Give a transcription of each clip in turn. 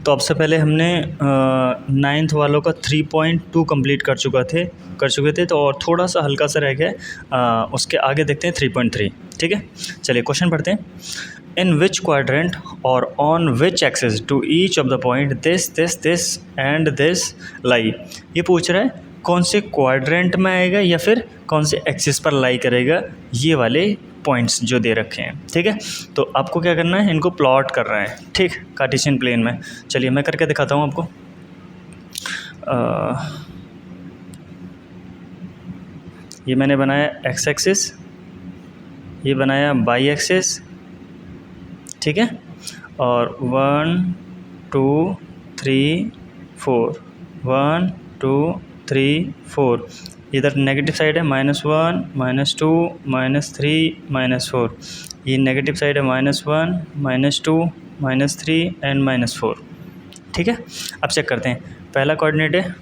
तो अब से पहले हमने 9th वालों का 3.2 कंप्लीट कर चुके थे, तो और थोड़ा सा हल्का सा रह गया, उसके आगे देखते हैं 3.3। ठीक है, चलिए क्वेश्चन पढ़ते हैं। इन विच क्वाड्रेंट और on which axis to each of the point this and this lie. ये पूछ रहा है कौन से क्वाड्रेंट में आएगा या फिर कौन से एक्सिस पर लाई करेगा ये वाले पॉइंट्स जो दे रखे हैं। ठीक है, तो आपको क्या करना है, इनको प्लॉट कर रहा है, ठीक, कार्टेशियन प्लेन में। चलिए मैं करके दिखाता हूँ आपको। ये मैंने बनाया एक्स एक्सिस, ये बनाया वाई एक्सिस, ठीक है, और 1 2 3 4, 1 2 3 4। इधर नेगेटिव साइड है -1 -2 -3 -4। ये नेगेटिव साइड है -1 -2 -3 एंड -4। ठीक है, अब चेक करते हैं। पहला कोऑर्डिनेट है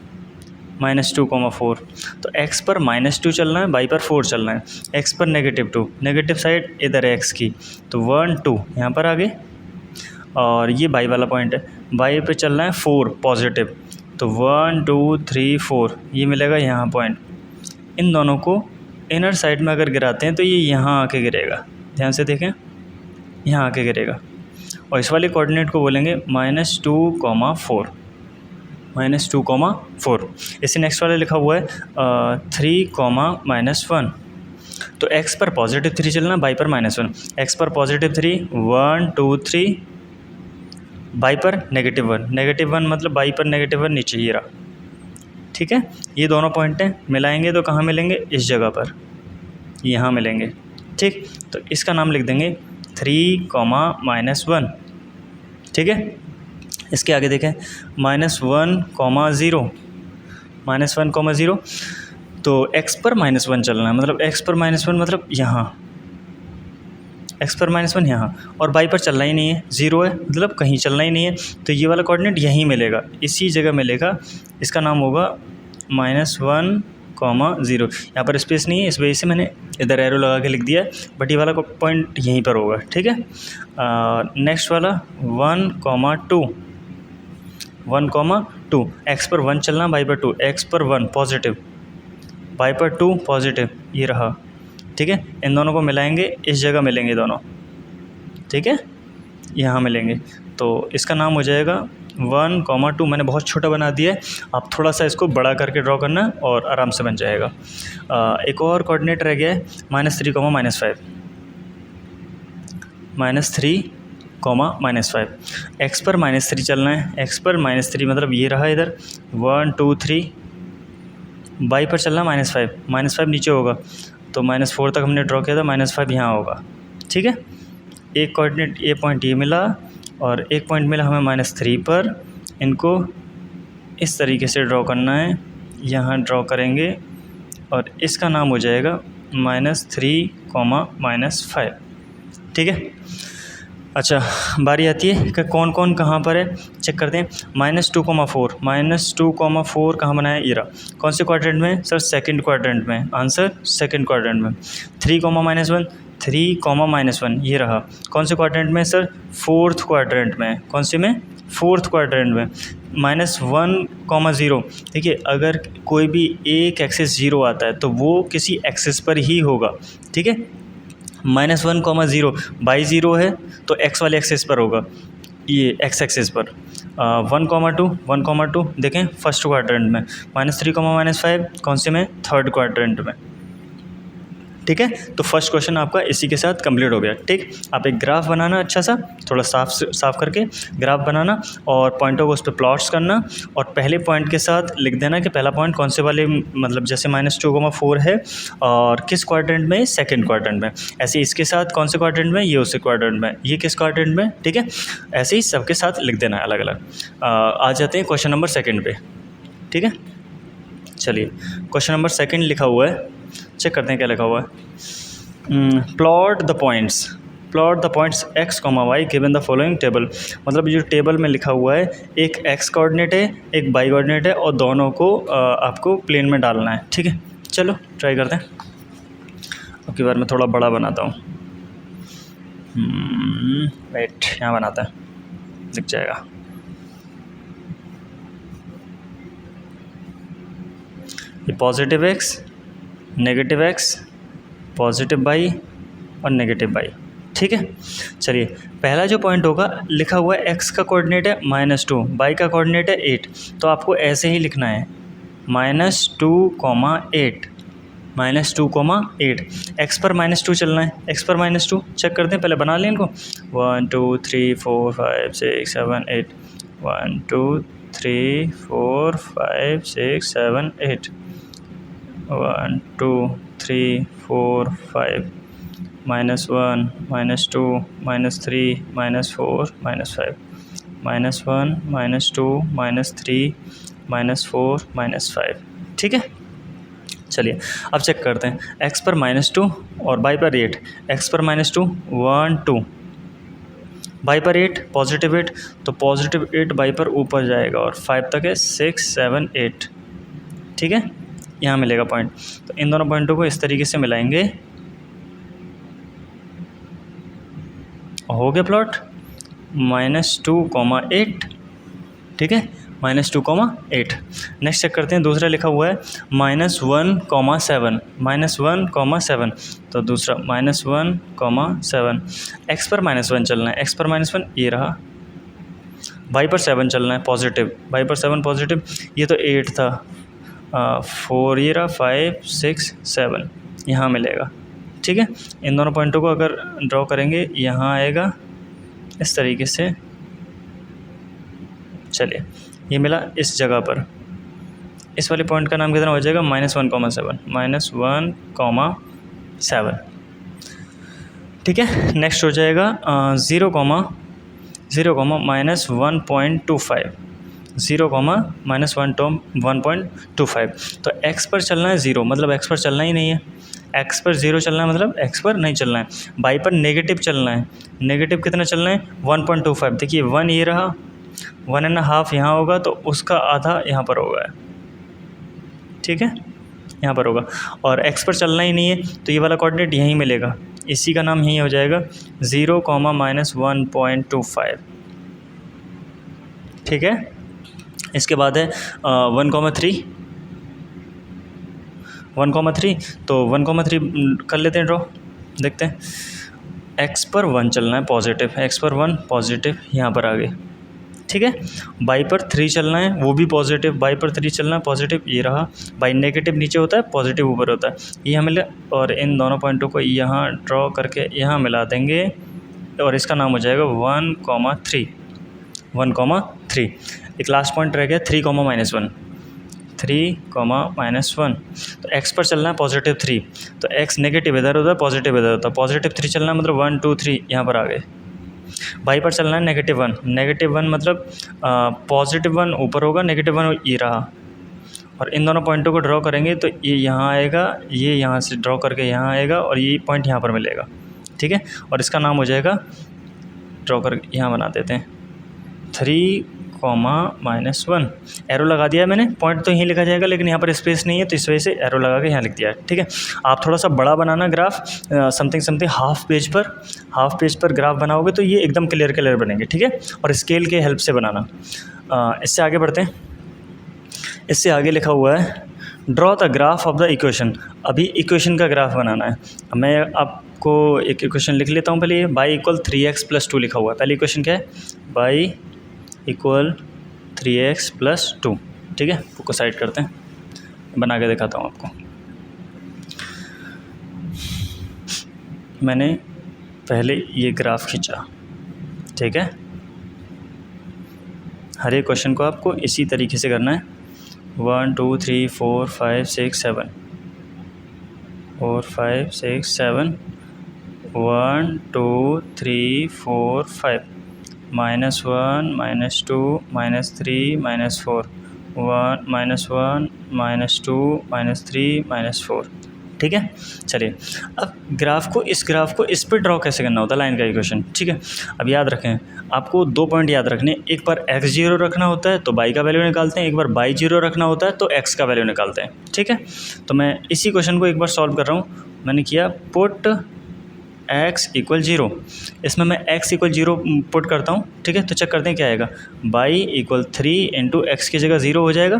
-2, 4, तो x पर -2 चलना है, y पर 4 चलना है। x पर -2, नेगेटिव साइड इधर है x की, तो 1 2 यहाँ पर आ गए, और ये y वाला पॉइंट है, y पे चलना है 4 पॉजिटिव, तो 1 2 3 4 ये मिलेगा यहाँ पॉइंट। इन दोनों को इनर साइड में अगर गिराते हैं तो ये यहाँ आके गिरेगा, ध्यान से देखें, यहाँ आके गिरेगा, और इस वाले कोऑर्डिनेट को बोलेंगे -2, 4, -2, 4। इसे नेक्स्ट वाले लिखा हुआ है 3, -1। तो x पर पॉजिटिव 3 चलना, y पर -1। x पर पॉजिटिव 3 1 2 3, y पर -1 मतलब y पर -1 नीचे ही रहा। ठीक है, ये दोनों पॉइंट हैं, मिलाएंगे तो कहाँ मिलेंगे, इस जगह पर, यहाँ मिलेंगे। ठीक, तो इसका नाम लिख देंगे 3, -1। ठीक है, इसके आगे देखें -1, 0, -1, 0, तो x पर -1 चलना है, मतलब x पर -1 मतलब यहाँ, x पर -1 यहाँ, और y पर चलना ही नहीं है, 0 है, मतलब कहीं चलना ही नहीं है, तो ये वाला कोऑर्डिनेट यहीं मिलेगा, इसी जगह मिलेगा। इसका नाम होगा -1, 0। यहाँ पर स्पेस नहीं है, इस वजह से मैंने इधर एरो लगा के लिख दिया, बट ये वाला पॉइंट यहीं पर होगा। ठीक है, नेक्स्ट वाला 1, 2, 1, 2, x पर 1 चलना, y पर 2, x पर 1 पॉजिटिव, y पर 2 पॉजिटिव, ये रहा। ठीक है, इन दोनों को मिलाएंगे, इस जगह मिलेंगे दोनों, ठीक है, यहाँ मिलेंगे, तो इसका नाम हो जाएगा 1, 2। मैंने बहुत छोटा बना दिया है, आप थोड़ा सा इसको बड़ा करके ड्रॉ करना और आराम से बन जाएगा। एक और कोऑर्डिनेट रह गया है -3, -5, -3, -5। x पर -3 चलना है, x पर -3 मतलब ये रहा इधर 1 2 3, y पर चलना -5 नीचे होगा, तो -4 तक हमने ड्रॉ किया था, -5 यहाँ होगा। ठीक है, एक कोऑर्डिनेट ये पॉइंट ये मिला, और एक पॉइंट मिला हमें -3 पर। इनको इस तरीके से ड्रॉ करना है, यहाँ ड्रॉ करेंगे, और इसका नाम हो जाएगा -3, -5। ठीक है, अच्छा बारी आती है कि कौन कौन कहाँ पर है, चेक करते हैं। -2, 4, -2, 4 कहाँ बनाया, ये रहा। कौन से क्वाड्रेंट में, सर सेकंड क्वाड्रेंट में, आंसर सेकंड क्वाड्रेंट में। 3, -1, 3, -1 ये रहा। कौन से क्वाड्रेंट में, सर फोर्थ क्वाड्रेंट में। कौन से में, फोर्थ क्वाड्रेंट में। -1, 0, देखिए अगर कोई भी एक एक्सिस 0 आता है तो वो किसी एक्सिस पर ही होगा। ठीक है, -1, 0, बाई 0 है तो x वाले एक्सिस पर होगा, ये x एक्सिस पर। 1, 2 देखें फर्स्ट क्वाड्रेंट में। -3, -5 कौन से में, थर्ड क्वाड्रेंट में। ठीक है, तो फर्स्ट क्वेश्चन आपका इसी के साथ कंप्लीट हो गया। ठीक, आप एक ग्राफ बनाना अच्छा सा, थोड़ा साफ करके ग्राफ बनाना, और पॉइंटों को उस पर प्लॉट्स करना, और पहले पॉइंट के साथ लिख देना कि पहला पॉइंट कौन से वाले, मतलब जैसे -2, 4 है और किस क्वाड्रेंट में, सेकंड क्वाड्रेंट में। ऐसे इसके साथ कौन से क्वाड्रेंट में, ये उसी क्वाड्रेंट में, ये किस क्वाड्रेंट में। ठीक है, ऐसे ही सबके साथ लिख देना है अलग अलग। आ जाते हैं क्वेश्चन नंबर 2 पे। ठीक है, चलिए क्वेश्चन नंबर 2 लिखा हुआ है, चेक करते हैं क्या लिखा हुआ है। Plot the points x, y given the following table. मतलब जो टेबल में लिखा हुआ है, एक x कोऑर्डिनेट है, एक y कोऑर्डिनेट है, और दोनों को आपको प्लेन में डालना है। ठीक है, चलो ट्राई करते हैं। अब की बार मैं थोड़ा बड़ा बनाता हूँ, वेट यहाँ बनाता है, दिख जाएगा। ये positive x, negative x, positive by और नेगेटिव बाई, ठीक है। चलिए पहला जो पॉइंट होगा लिखा हुआ है एक्स का कोऑर्डिनेट है -2, बाई का कोऑर्डिनेट है 8, तो आपको ऐसे ही लिखना है -2, 8 -2, 8 एक्स पर -2 चलना है, एक्स पर -2 चेक करते हैं, पहले बना लें इनको 1 2 3 4 5 6 7 8 1 2 3 4 5 6 7 8 1 2 3 4 5 -1 -2 -3 -4 -5 -1 -2 -3 -4 -5, ठीक है। चलिए अब चेक करते हैं x पर -2 और बाई पर 8, x पर -2 1 2, बाई पर 8 पॉजिटिव 8, तो पॉजिटिव 8 बाई पर ऊपर जाएगा और 5 तक है 6 7 8, ठीक है, यहाँ मिलेगा पॉइंट। तो इन दोनों पॉइंटों को इस तरीके से मिलाएंगे, हो गया प्लॉट -2, 8, ठीक है, -2, 8। नेक्स्ट चेक करते हैं, दूसरा लिखा हुआ है -1, 7, -1, 7, तो दूसरा -1, 7, x पर -1 चलना है, x पर -1 ये रहा, y पर 7 चलना है पॉजिटिव, y पर 7 पॉजिटिव, ये तो 8 था, 4 ये रहा, 5 6 7 यहाँ मिलेगा, ठीक है। इन दोनों पॉइंटों को अगर ड्रॉ करेंगे यहाँ आएगा इस तरीके से, चलिए ये मिला इस जगह पर, इस वाले पॉइंट का नाम कितना हो जाएगा -1, 7, ठीक है। नेक्स्ट हो जाएगा 0, -1.25, 0, -1.25, तो x पर चलना है 0, मतलब x पर चलना ही नहीं है, x पर 0 चलना है मतलब x पर नहीं चलना है, बाई पर नेगेटिव चलना है, नेगेटिव कितना चलना है 1.25, देखिए 1 ये रहा, 1.5 यहाँ होगा तो उसका आधा यहाँ पर होगा, ठीक है, यहाँ पर होगा, और x पर चलना ही नहीं है तो ये वाला कोऑर्डिनेट यहीं मिलेगा, इसी का नाम यही हो जाएगा 0, -1.25, ठीक है। इसके बाद है 1,3, तो 1,3 कर लेते हैं ड्रॉ, देखते हैं, x पर 1 चलना है पॉजिटिव, x पर 1 पॉजिटिव यहाँ पर आगे, ठीक है, बाई पर 3 चलना है, वो भी पॉजिटिव, बाई पर 3 चलना है पॉजिटिव, ये रहा, बाई नेगेटिव नीचे होता है, पॉजिटिव ऊपर होता है, ये हमें मिला, और इन दोनों पॉइंटों को यहाँ ड्रॉ करके यहाँ मिला देंगे और इसका नाम हो जाएगा 1,3, 1,3। एक लास्ट पॉइंट रह गया 3, -1, 3, -1, तो x पर चलना है पॉजिटिव 3, तो x नेगेटिव इधर होता है, पॉजिटिव इधर होता है, पॉजिटिव 3 चलना है मतलब 1 2 3 यहाँ पर आ गए, बाई पर चलना है -1 मतलब पॉजिटिव 1 ऊपर होगा, नेगेटिव 1 ये रहा, और इन दोनों पॉइंटों को ड्रॉ करेंगे तो ये यहाँ आएगा, ये यहाँ से ड्रॉ करके यहाँ आएगा और ये पॉइंट यहाँ पर मिलेगा, ठीक है, और इसका नाम हो जाएगा, ड्रॉ करके यहाँ बना देते हैं 3, -1, एरो लगा दिया है मैंने, पॉइंट तो यहीं लिखा जाएगा लेकिन यहाँ पर स्पेस नहीं है तो इस वजह से एरो लगा के यहाँ लिख दिया है, ठीक है। आप थोड़ा सा बड़ा बनाना ग्राफ, समथिंग हाफ पेज पर ग्राफ बनाओगे तो ये एकदम क्लियर बनेंगे, ठीक है, और स्केल के हेल्प से बनाना। इससे आगे बढ़ते हैं, इससे आगे लिखा हुआ है draw the graph of the equation, अभी इक्वेशन का ग्राफ बनाना है। मैं आपको एक इक्वेशन लिख लेता हूँ पहले, ये y = 3x + 2 लिखा हुआ है, पहली इक्वेशन क्या है, y = 3x + 2, ठीक है, बुक को साइड करते हैं, बना के दिखाता हूँ आपको। मैंने पहले ये ग्राफ खींचा, ठीक है, हर एक क्वेश्चन को आपको इसी तरीके से करना है, 1 2 3 4 5 6 7 4 5 6 7 1 2 3 4 5 -1 -2 -3 -4 1 -1 -2 -3 -4, ठीक है। चलिए अब इस ग्राफ को इस पर ड्रॉ कैसे करना होता है, लाइन का इक्वेशन, ठीक है। अब याद रखें, आपको 2 पॉइंट याद रखने, एक बार x0 रखना होता है तो y का वैल्यू निकालते हैं, एक बार y0 रखना होता है तो x का वैल्यू निकालते हैं, ठीक है। तो मैं इसी क्वेश्चन को एक बार सॉल्व कर रहा हूँ, मैंने किया पुट x = 0, इसमें मैं x = 0 पुट करता हूँ, ठीक है, तो चेक करते हैं क्या आएगा, y = 3 × x की जगह 0 हो जाएगा,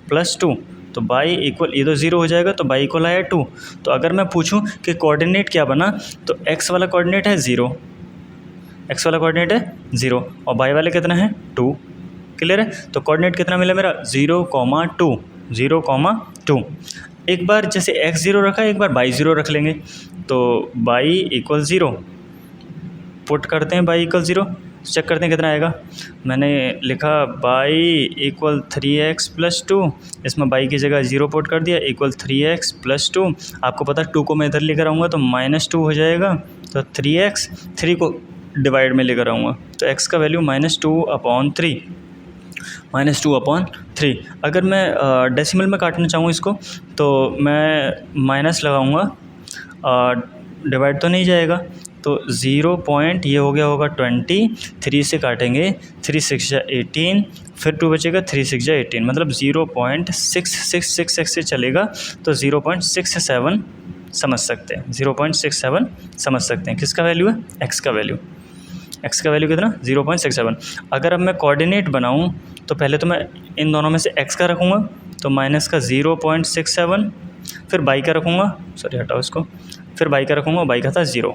+2, तो बाई इक्वल, ये तो 0 हो जाएगा, तो बाई इक्वल आया 2। तो अगर मैं पूछूं कि कोऑर्डिनेट क्या बना, तो x वाला कोऑर्डिनेट है 0, x वाला कोऑर्डिनेट है 0 और बाई वाले कितना है 2। क्लियर है? तो कोऑर्डिनेट कितना मिला मेरा 0,2, 0,2। एक बार जैसे x 0 रखा है, एक बार बाई 0 रख लेंगे, तो बाई इक्वल 0 पुट करते हैं, बाई इक्वल 0 चेक करते हैं कितना आएगा। मैंने लिखा बाई इक्वल 3x + 2, इसमें बाई की जगह 0 पुट कर दिया, इक्वल 3x + 2। आपको पता है 2 को मैं इधर लेकर आऊँगा तो -2 हो जाएगा, तो 3x, 3 को डिवाइड में लेकर आऊँगा तो x का वैल्यू -2/3, -2/3। अगर मैं डेसिमल में काटना चाहूँ इसको तो मैं माइनस लगाऊँगा, डिवाइड तो नहीं जाएगा, तो 0 पॉइंट ये हो गया होगा 20, 3 से काटेंगे, 3 6 जा 18, फिर 2 बचेगा, 3 6 जा 18, मतलब 0.6666 से चलेगा तो 0.67 समझ सकते हैं, 0.67 समझ सकते हैं। किसका वैल्यू है? x का वैल्यू। x का वैल्यू कितना? 0.67। अगर अब मैं कोऑर्डिनेट बनाऊं तो पहले तो मैं इन दोनों में से x का रखूँगा, तो माइनस का 0.67, फिर बाई का रखूँगा, सॉरी हटाओ इसको, फिर बाई का रखूँगा, बाई का था 0।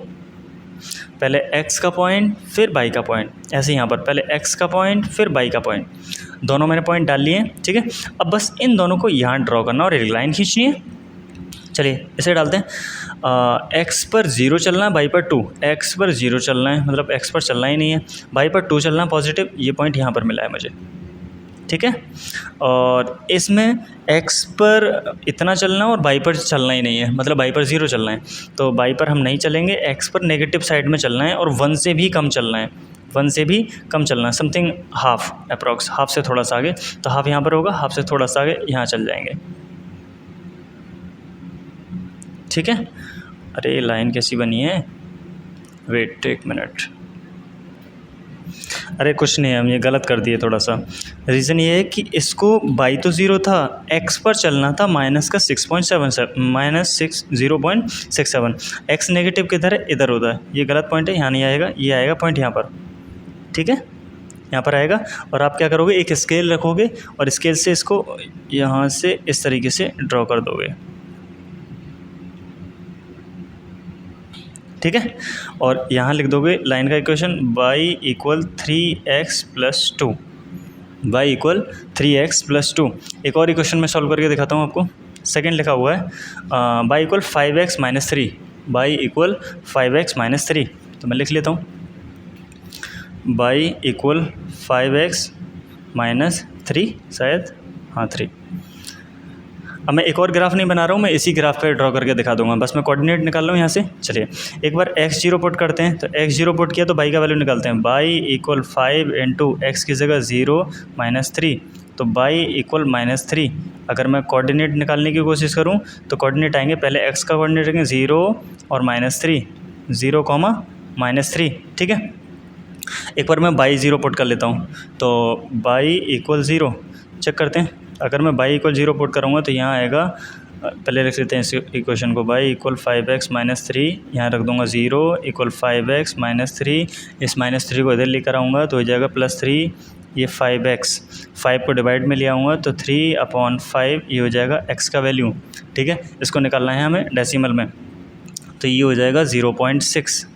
पहले x का पॉइंट फिर बाई का पॉइंट, ऐसे यहाँ पर पहले x का पॉइंट फिर बाई का पॉइंट, दोनों मैंने पॉइंट डाल लिए। ठीक है, अब बस इन दोनों को यहाँ ड्रॉ करना और एक लाइन खींचनी है। चलिए इसे डालते हैं। x पर 0 चलना है, बाई पर 2, x पर 0 चलना है, मतलब x पर चलना ही नहीं है, बाई पर 2 चलना है पॉजिटिव, ये पॉइंट यहाँ पर मिला है मुझे। ठीक है, और इसमें x पर इतना चलना और बाई पर चलना ही नहीं है, मतलब बाई पर 0 चलना है, तो बाई पर हम नहीं चलेंगे, x पर नेगेटिव साइड में चलना है और 1 से भी कम चलना है, 1 से भी कम चलना है, समथिंग हाफ, अप्रॉक्स हाफ से थोड़ा सा आगे, तो हाफ यहाँ पर होगा, हाफ से थोड़ा सा आगे यहाँ चल जाएंगे। ठीक है, अरे लाइन कैसी बनी है, वेट एक मिनट, अरे कुछ नहीं, हम ये गलत कर दिए थोड़ा सा। रीज़न ये है कि इसको बाई तो 0 था, x पर चलना था माइनस का 6.77, -0.67, x नेगेटिव किधर है? इधर होता है, ये गलत पॉइंट है, यहाँ नहीं आएगा, ये आएगा पॉइंट यहाँ पर। ठीक है, यहाँ पर आएगा, और आप क्या करोगे, एक स्केल रखोगे और स्केल से इसको यहाँ से इस तरीके से ड्रॉ कर दोगे। ठीक है, और यहाँ लिख दोगे लाइन का equation y equal 3x + 2, y equal 3x + 2। एक और इक्वेशन में सॉल्व करके दिखाता हूँ आपको, सेकंड लिखा हुआ है y equal 5x - 3, y equal 5x - 3, तो मैं लिख लेता हूँ y इक्वल 5x - 3, शायद हाँ 3। अब मैं एक और ग्राफ नहीं बना रहा हूँ, मैं इसी ग्राफ पे ड्रॉ करके दिखा दूंगा, बस मैं कोऑर्डिनेट निकाल रहा हूँ यहाँ से। चलिए एक बार x 0 पुट करते हैं, तो x 0 पुट किया तो बाई का वैल्यू निकालते हैं, बाई इक्वल 5 × x की जगह 0 - 3, तो बाई इक्वल -3। अगर मैं कोऑर्डिनेट निकालने की कोशिश करूँ तो कोऑर्डिनेट आएंगे, पहले x का कोऑर्डिनेट आएंगे 0 और -3, 0, -3। ठीक है, एक बार मैं बाई 0 पुट कर लेता हूँ, तो बाई इक्वल 0 चेक करते हैं। अगर मैं बाई इक्वल 0 पुट करूँगा तो यहाँ आएगा, पहले रख लेते हैं इस इक्वेशन को, बाई इक्वल 5x - 3, यहाँ रख दूँगा 0 इक्वल 5x - 3, इस -3 को इधर लेकर आऊँगा तो हो जाएगा +3, ये 5x, 5 को डिवाइड में ले आऊँगा तो 3/5, ये हो जाएगा x का वैल्यू। ठीक है, इसको निकालना है हमें डेसिमल में, तो ये हो जाएगा 0.6।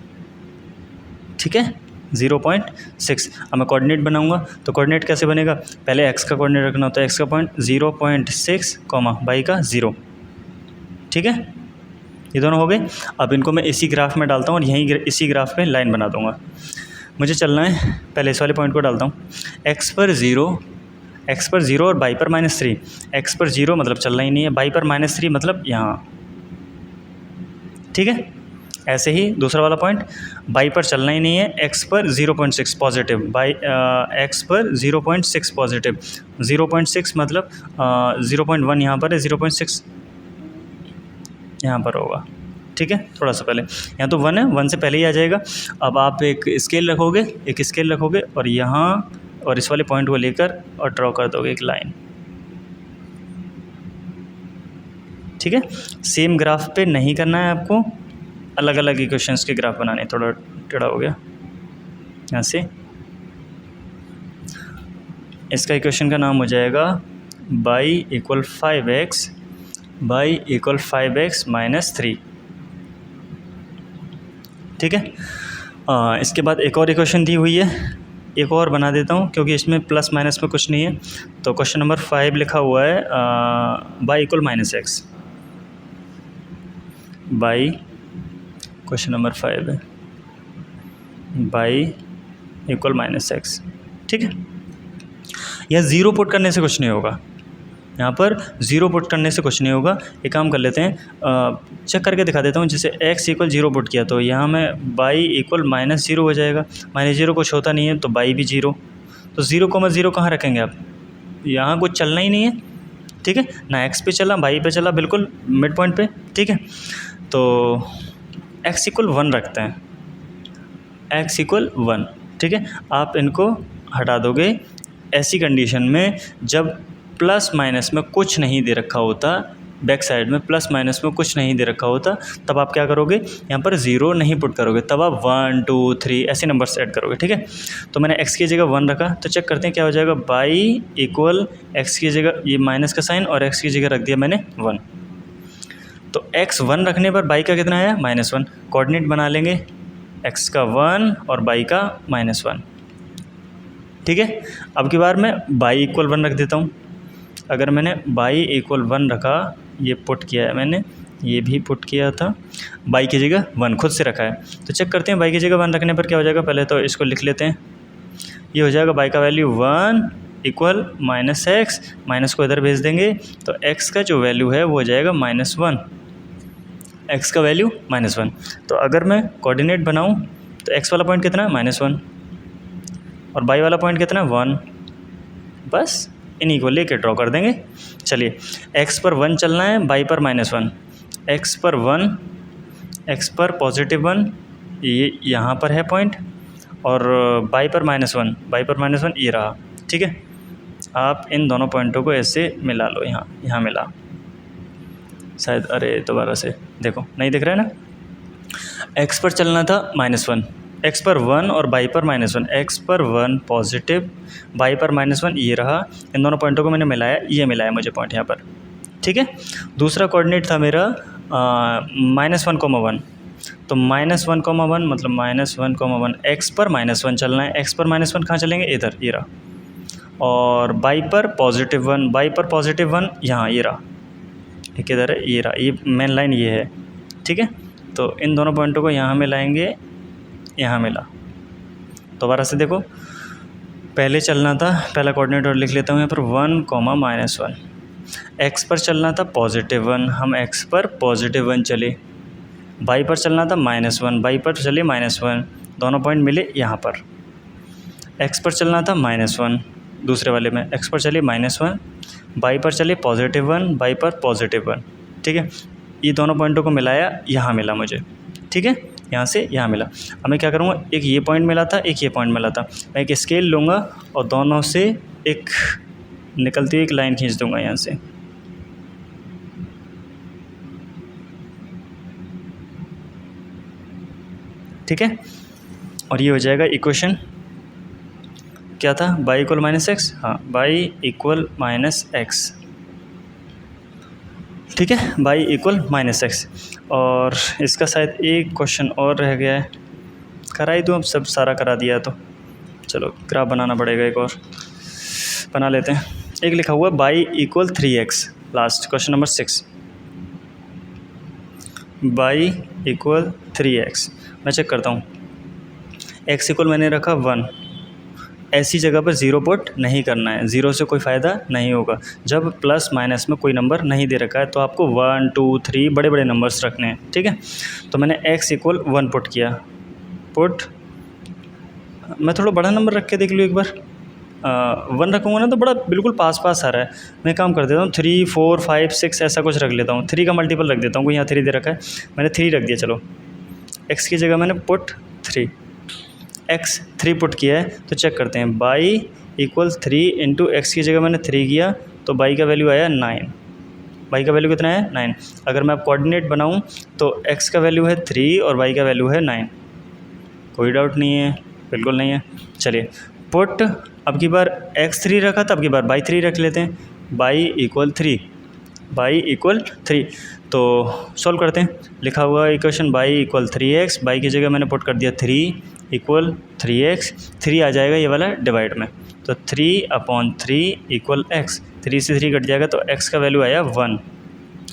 ठीक है, 0.6। अब मैं कोऑर्डिनेट बनाऊंगा तो कोऑर्डिनेट कैसे बनेगा, पहले x का कोऑर्डिनेट रखना होता है, x का पॉइंट 0.6, बाई का 0। ठीक है, ये दोनों हो गए। अब इनको मैं इसी ग्राफ में डालता हूँ और यहीं इसी ग्राफ पे लाइन बना दूंगा। मुझे चलना है, पहले इस वाले पॉइंट को डालता हूँ, x पर 0 और बाई पर -3, x पर 0 मतलब चलना ही नहीं है, बाई पर -3 मतलब यहाँ। ठीक है, ऐसे ही दूसरा वाला पॉइंट, बाई पर चलना ही नहीं है, x पर 0.6 पॉजिटिव, बाई x पर 0.6 पॉजिटिव, 0.6 मतलब 0.1 यहाँ पर है, 0.6 यहाँ पर होगा। ठीक है, थोड़ा सा पहले, यहाँ तो 1 है, 1 से पहले ही आ जाएगा। अब आप एक स्केल रखोगे और यहाँ और इस वाले पॉइंट को लेकर और ड्रॉ कर दोगे एक लाइन। ठीक है, सेम ग्राफ पे नहीं करना है आपको, अलग अलग इक्वेशंस के ग्राफ बनाने। थोड़ा टेढ़ा हो गया यहाँ से, इसका इक्वेशन का नाम हो जाएगा by equal 5x by equal 5x minus 3। ठीक है। इसके बाद एक और इक्वेशन दी हुई है, एक और बना देता हूँ क्योंकि इसमें प्लस माइनस में कुछ नहीं है। तो क्वेश्चन नंबर 5 लिखा हुआ है by equal minus x, by question number 5 है बाई इक्वल माइनस एक्स। ठीक है, यह ज़ीरो पुट करने से कुछ नहीं होगा, यहाँ पर ज़ीरो पुट करने से कुछ नहीं होगा। एक काम कर लेते हैं, चेक करके दिखा देता हूँ। जैसे x इक्वल 0 पुट किया तो यहाँ में बाई इक्वल माइनस 0 हो जाएगा। माइनस 0 कुछ होता नहीं है तो बाई भी 0। तो 0,0 कहाँ रखेंगे आप, यहाँ कुछ चलना ही नहीं है। ठीक है ना, x पे चला बाई पे चला, बिल्कुल मिड पॉइंट पे। ठीक है, तो x इक्वल 1 रखते हैं, x इक्वल 1। ठीक है, आप इनको हटा दोगे ऐसी कंडीशन में जब प्लस माइनस में कुछ नहीं दे रखा होता, बैक साइड में प्लस माइनस में कुछ नहीं दे रखा होता, तब आप क्या करोगे, यहाँ पर 0 नहीं पुट करोगे, तब आप 1 2 3 ऐसे नंबर सेट करोगे। ठीक है, तो मैंने x की जगह 1 रखा, तो चेक करते हैं क्या हो जाएगा। बाई इक्वल x की जगह ये माइनस का साइन और x की जगह रख दिया मैंने 1। तो x 1 रखने पर बाई का कितना आया, -1। कोऑर्डिनेट बना लेंगे, x का 1 और बाई का -1। ठीक है, अब की बार मैं बाई इक्वल 1 रख देता हूँ। अगर मैंने बाई इक्वल 1 रखा, ये पुट किया है मैंने, ये भी पुट किया था, बाई की जगह 1 खुद से रखा है। तो चेक करते हैं बाई की जगह 1 रखने पर क्या हो जाएगा। पहले तो इसको लिख लेते हैं, ये हो जाएगा बाई का value 1 equal minus x, minus को इधर भेज देंगे तो x का जो वैल्यू है वो हो जाएगा -1, x का वैल्यू -1। तो अगर मैं कोऑर्डिनेट बनाऊँ तो x वाला पॉइंट कितना है, -1, और बाई वाला पॉइंट कितना है, 1। बस इन्हीं को लेके ड्रॉ कर देंगे। चलिए, x पर 1 चलना है, बाई पर -1, x पर 1, x पर +1, ये यहाँ पर है पॉइंट, और बाई पर -1, बाई पर -1 ये रहा। ठीक है, आप इन दोनों पॉइंटों को ऐसे मिला लो, यहाँ मिला शायद, अरे दोबारा से देखो, नहीं दिख रहा है ना। x पर चलना था -1, x पर 1 और बाई पर -1, x पर 1 पॉजिटिव, बाई पर -1 ये रहा। इन दोनों पॉइंटों को मैंने मिलाया, ये मिलाया मुझे पॉइंट यहाँ पर। ठीक है, दूसरा कोऑर्डिनेट था मेरा -1,1, तो -1,1 मतलब -1,1, x पर -1 चलना है, x पर -1 कहाँ चलेंगे, इधर ये रहा, और बाई पर +1, बाई पर +1 यहाँ ये रहा, एक इधर है ये रहा, ये मेन लाइन ये है। ठीक है, तो इन दोनों पॉइंटों को यहाँ मिलाएंगे, यहाँ मिला। दोबारा से देखो, पहले चलना था, पहला कोऑर्डिनेट और लिख लेता हूँ यहाँ पर 1, -1, x पर चलना था +1, हम x पर +1 चले, बाई पर चलना था -1, बाई पर चले -1, दोनों पॉइंट मिले यहाँ पर। x पर चलना था -1, दूसरे वाले में x पर चले -1, बाई पर चले +1, बाई पर +1। ठीक है, ये दोनों पॉइंटों को मिलाया, यहाँ मिला मुझे। ठीक है, यहाँ से यहाँ मिला। अब मैं क्या करूँगा, एक ये पॉइंट मिला था, एक ये पॉइंट मिला था, मैं एक स्केल लूँगा और दोनों से एक निकलती हुई एक लाइन खींच दूँगा यहाँ से। ठीक है, और ये हो जाएगा इक्वेशन, क्या था, बाई इक्वल -x, हाँ बाई इक्वल -x। ठीक है, बाई इक्वल -x। और इसका शायद एक क्वेश्चन और रह गया है, करा ही दूँ, अब सब सारा करा दिया तो चलो ग्राफ बनाना पड़ेगा, एक और बना लेते हैं। एक लिखा हुआ by equal 3x, last question number 6, by equal 3x। मैं चेक करता हूँ, x इक्वल मैंने रखा 1, ऐसी जगह पर 0 पुट नहीं करना है, 0 से कोई फ़ायदा नहीं होगा। जब प्लस माइनस में कोई नंबर नहीं दे रखा है तो आपको 1 2 3 बड़े बड़े नंबर्स रखने हैं। ठीक है, तो मैंने x इक्वल 1 पुट किया, पुट, मैं थोड़ा बड़ा नंबर रख के देख लूँ एक बार, 1 रखूँगा ना तो बड़ा बिल्कुल पास पास आ रहा है। मैं काम कर देता हूँ 3 4 5 6 ऐसा कुछ रख लेता हूँ, 3 का मल्टीपल रख देता हूँ, कोई यहाँ 3 दे रखा है, मैंने 3 रख दिया। चलो, x की जगह मैंने पुट 3, x 3 पुट किया है, तो चेक करते हैं, बाई इक्वल 3 इंटू एक्स की जगह मैंने 3 किया तो बाई का वैल्यू आया 9, बाई का वैल्यू कितना है 9। अगर मैं अब कोऑर्डिनेट बनाऊं तो x का वैल्यू है 3 और y का वैल्यू है 9, कोई डाउट नहीं है, बिल्कुल नहीं है। चलिए, पुट अब की बार x 3 रखा था, अब की बार बाई 3 रख लेते हैं, बाई इक्वल 3, बाई इक्वल 3। तो सॉल्व करते हैं। लिखा हुआ equation by equal 3x, by की जगह मैंने पुट कर दिया 3 इक्वल 3x, 3 आ जाएगा ये वाला डिवाइड में, तो 3/3 इक्वल x, 3 से 3 कट जाएगा तो x का वैल्यू आया 1।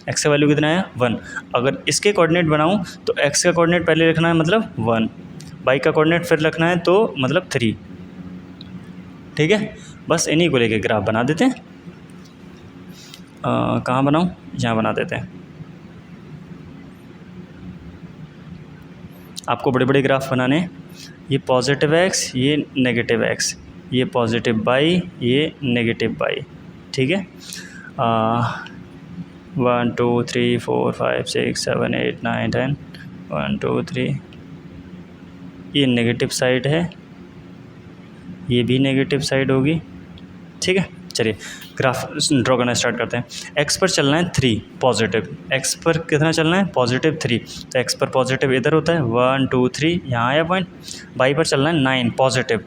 x का वैल्यू कितना आया 1। अगर इसके कोऑर्डिनेट बनाऊं तो x का कोऑर्डिनेट पहले रखना है मतलब 1, बाई का कोऑर्डिनेट फिर रखना है तो मतलब 3। ठीक है, बस इन्हीं को लेके ग्राफ बना देते हैं। कहाँ बनाऊँ, यहाँ बना देते हैं। आपको बड़े बड़े ग्राफ बनाने, ये पॉजिटिव x, ये नेगेटिव x, ये पॉजिटिव बाई, ये नेगेटिव बाई। ठीक है, 1 2 3 4 5 6 7 8 9 10, 1 2 3, ये नेगेटिव साइड है, ये भी नेगेटिव साइड होगी। ठीक है, चलिए ग्राफ ड्रॉ करना स्टार्ट करते हैं। x पर चलना है 3 पॉजिटिव, x पर कितना चलना है पॉजिटिव 3, तो x पर पॉजिटिव इधर होता है 1 2 3, यहाँ आया पॉइंट। बाई पर चलना है 9 पॉजिटिव,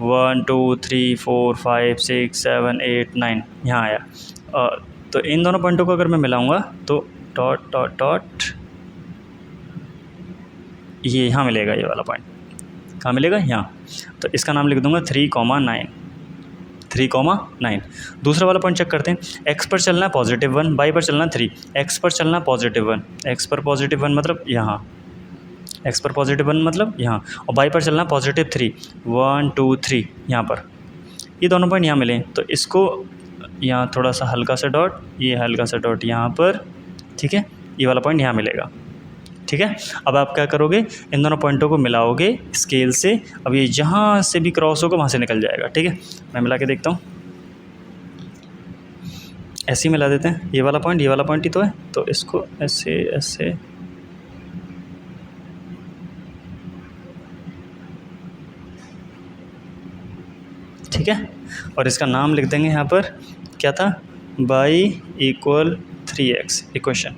1 2 3 4 5 6 7 8 9, यहाँ आया। तो इन दोनों पॉइंटों को अगर मैं मिलाऊंगा तो डॉट डॉट डॉट ये यहाँ मिलेगा, ये वाला पॉइंट कहाँ मिलेगा, यहाँ। तो इसका नाम लिख दूंगा 3,9, 3,9। दूसरा वाला पॉइंट चेक करते हैं। x पर चलना है पॉजिटिव 1, बाई पर चलना है 3, x पर चलना है पॉजिटिव 1, x पर पॉजिटिव 1 मतलब यहाँ, x पर पॉजिटिव 1 मतलब यहाँ, और बाई पर चलना है पॉजिटिव 3, 1 2 3, यहाँ पर। ये दोनों पॉइंट यहाँ मिले तो इसको यहाँ थोड़ा सा हल्का सा डॉट, ये हल्का सा डॉट यहाँ पर। ठीक है, ये वाला पॉइंट यहाँ मिलेगा। ठीक है, अब आप क्या करोगे, इन दोनों पॉइंटों को मिलाओगे स्केल से। अब ये जहाँ से भी क्रॉस होगा वहाँ से निकल जाएगा। ठीक है, मैं मिला के देखता हूँ, ऐसे ही मिला देते हैं। ये वाला पॉइंट ही तो है, तो इसको ऐसे ऐसे ठीक है, और इसका नाम लिख देंगे यहाँ पर, क्या था, by equal 3x equation,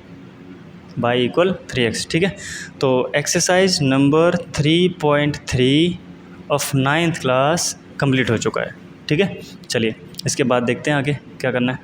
by equal 3x। ठीक है, तो exercise number 3.3 of 9th class complete हो चुका है। ठीक है, चलिए इसके बाद देखते हैं आगे क्या करना है।